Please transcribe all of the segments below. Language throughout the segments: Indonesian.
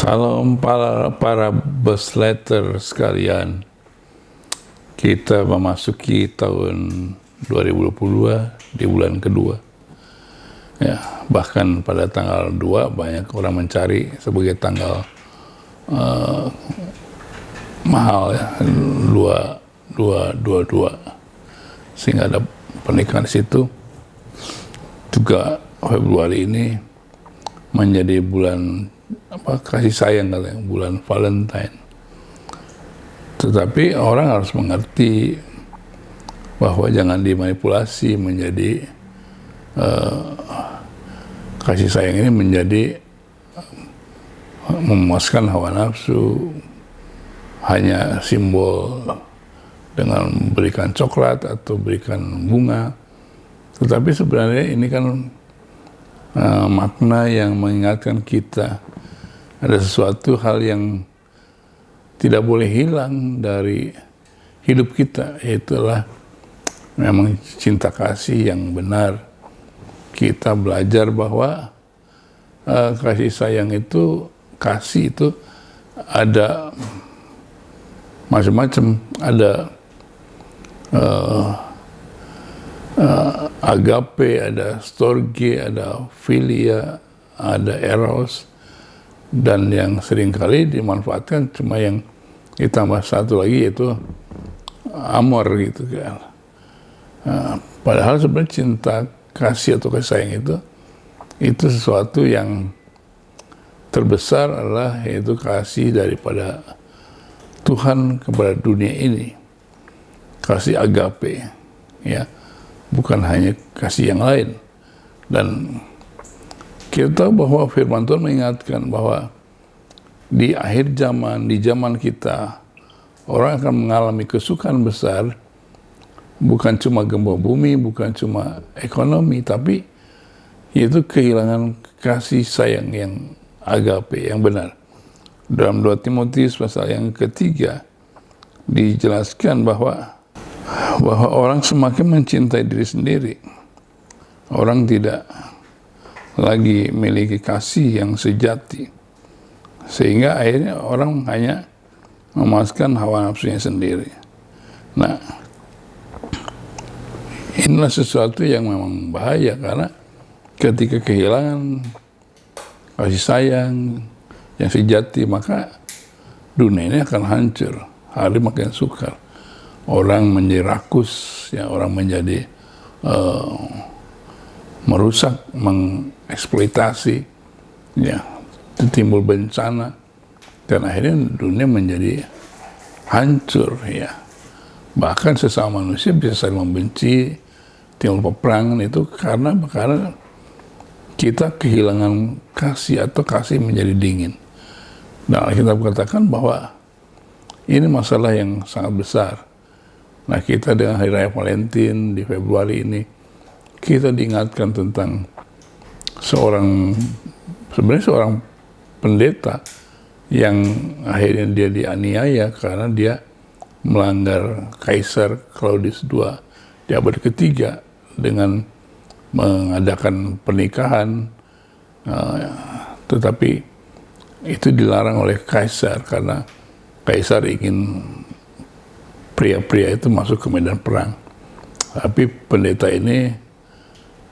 Kalau para busletter sekalian, kita memasuki tahun 2022 di bulan kedua. Ya, bahkan pada tanggal 2 banyak orang mencari sebagai tanggal mahal ya, 222. Sehingga ada pernikahan di situ. Juga Februari ini menjadi bulan kasih sayang katanya, bulan Valentine. Tetapi orang harus mengerti bahwa jangan dimanipulasi menjadi kasih sayang ini menjadi memuaskan hawa nafsu, hanya simbol dengan berikan coklat atau berikan bunga. Tetapi sebenarnya ini kan makna yang mengingatkan kita ada sesuatu hal yang tidak boleh hilang dari hidup kita, yaitulah memang cinta kasih yang benar. Kita belajar bahwa kasih sayang itu, kasih itu ada macam-macam, ada agape, ada storge, ada philia, ada eros, dan yang seringkali dimanfaatkan cuma yang ditambah satu lagi yaitu amor gitu kan. Padahal sebenarnya cinta kasih atau kasih sayang itu sesuatu yang terbesar adalah yaitu kasih daripada Tuhan kepada dunia ini, kasih agape, ya, bukan hanya kasih yang lain. Dan kita tahu bahwa firman Tuhan mengingatkan bahwa di akhir zaman, di zaman kita, orang akan mengalami kesukaan besar, bukan cuma gempa bumi, bukan cuma ekonomi, tapi yaitu kehilangan kasih sayang yang agape, yang benar. Dalam 2 Timotius pasal yang ketiga dijelaskan bahwa orang semakin mencintai diri sendiri. Orang tidak lagi memiliki kasih yang sejati. Sehingga akhirnya orang hanya memuaskan hawa nafsunya sendiri. Nah, inilah sesuatu yang memang bahaya, karena ketika kehilangan kasih sayang yang sejati, maka dunia ini akan hancur, hari makin sukar. Orang menjadi rakus, ya, orang menjadi merusak, mengeksploitasi, ya, timbul bencana, dan akhirnya dunia menjadi hancur, ya. Bahkan sesama manusia bisa saling membenci, timbul peperangan, itu karena kita kehilangan kasih atau kasih menjadi dingin. Nah, kita katakan bahwa ini masalah yang sangat besar. Nah, kita dengan Hari Raya Valentine di Februari ini, kita diingatkan tentang sebenarnya seorang pendeta yang akhirnya dia dianiaya karena dia melanggar Kaisar Claudius II di abad ketiga dengan mengadakan pernikahan, tetapi itu dilarang oleh Kaisar karena Kaisar ingin pria-pria itu masuk ke medan perang. Tapi pendeta ini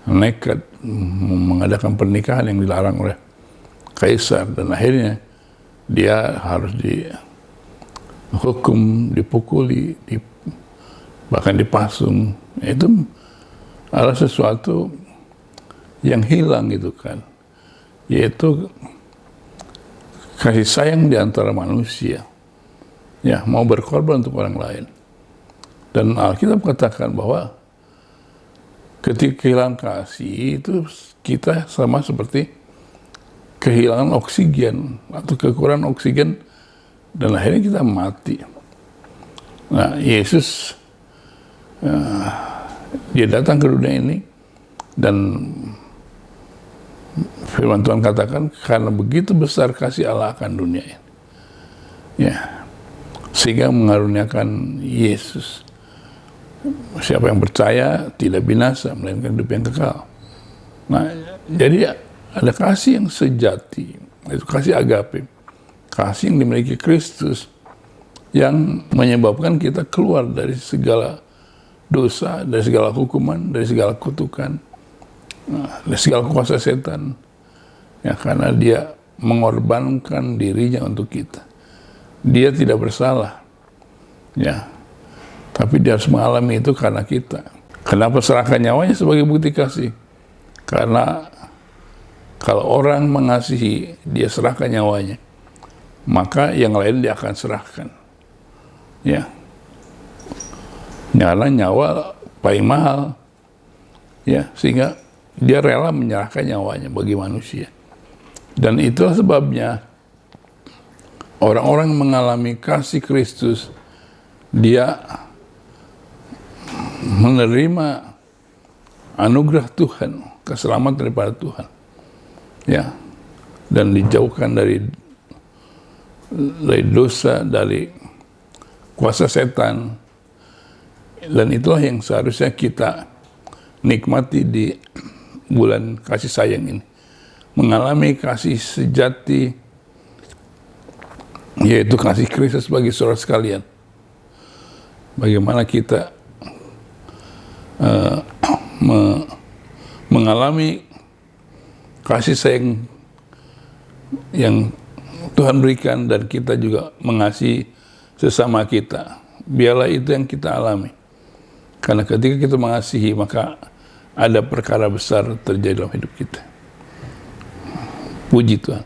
nekat mengadakan pernikahan yang dilarang oleh Kaisar, dan akhirnya dia harus dihukum, dipukuli, bahkan dipasung. Itu adalah sesuatu yang hilang gitu kan, yaitu kasih sayang di antara manusia, ya, mau berkorban untuk orang lain. Dan Alkitab katakan bahwa ketika kehilangan kasih itu kita sama seperti kehilangan oksigen atau kekurangan oksigen, dan akhirnya kita mati. Nah, Yesus dia datang ke dunia ini, dan firman Tuhan katakan karena begitu besar kasih Allah akan dunia ini, ya, sehingga mengaruniakan Yesus. Siapa yang percaya tidak binasa, melainkan hidup yang kekal. Nah, jadi ada kasih yang sejati, itu kasih agape. kasih yang dimiliki Kristus yang menyebabkan kita keluar dari segala dosa, dari segala hukuman, dari segala kutukan, dari segala kuasa setan. Ya, karena dia mengorbankan dirinya untuk kita. Dia tidak bersalah. Ya. Tapi dia harus mengalami itu karena kita. Kenapa serahkan nyawanya sebagai bukti kasih? Karena kalau orang mengasihi, dia serahkan nyawanya, maka yang lain dia akan serahkan. Ya. Karena nyawa paling mahal. Ya, sehingga dia rela menyerahkan nyawanya bagi manusia. Dan itulah sebabnya orang-orang mengalami kasih Kristus, dia menerima anugerah Tuhan, keselamatan daripada Tuhan. Ya. Dan dijauhkan dari dosa, dari kuasa setan. Dan itulah yang seharusnya kita nikmati di bulan kasih sayang ini. Mengalami kasih sejati, yaitu kasih Kristus bagi saudara sekalian. Bagaimana kita mengalami kasih sayang yang Tuhan berikan, dan kita juga mengasihi sesama kita. Biarlah itu yang kita alami. Karena ketika kita mengasihi, maka ada perkara besar terjadi dalam hidup kita. Puji Tuhan.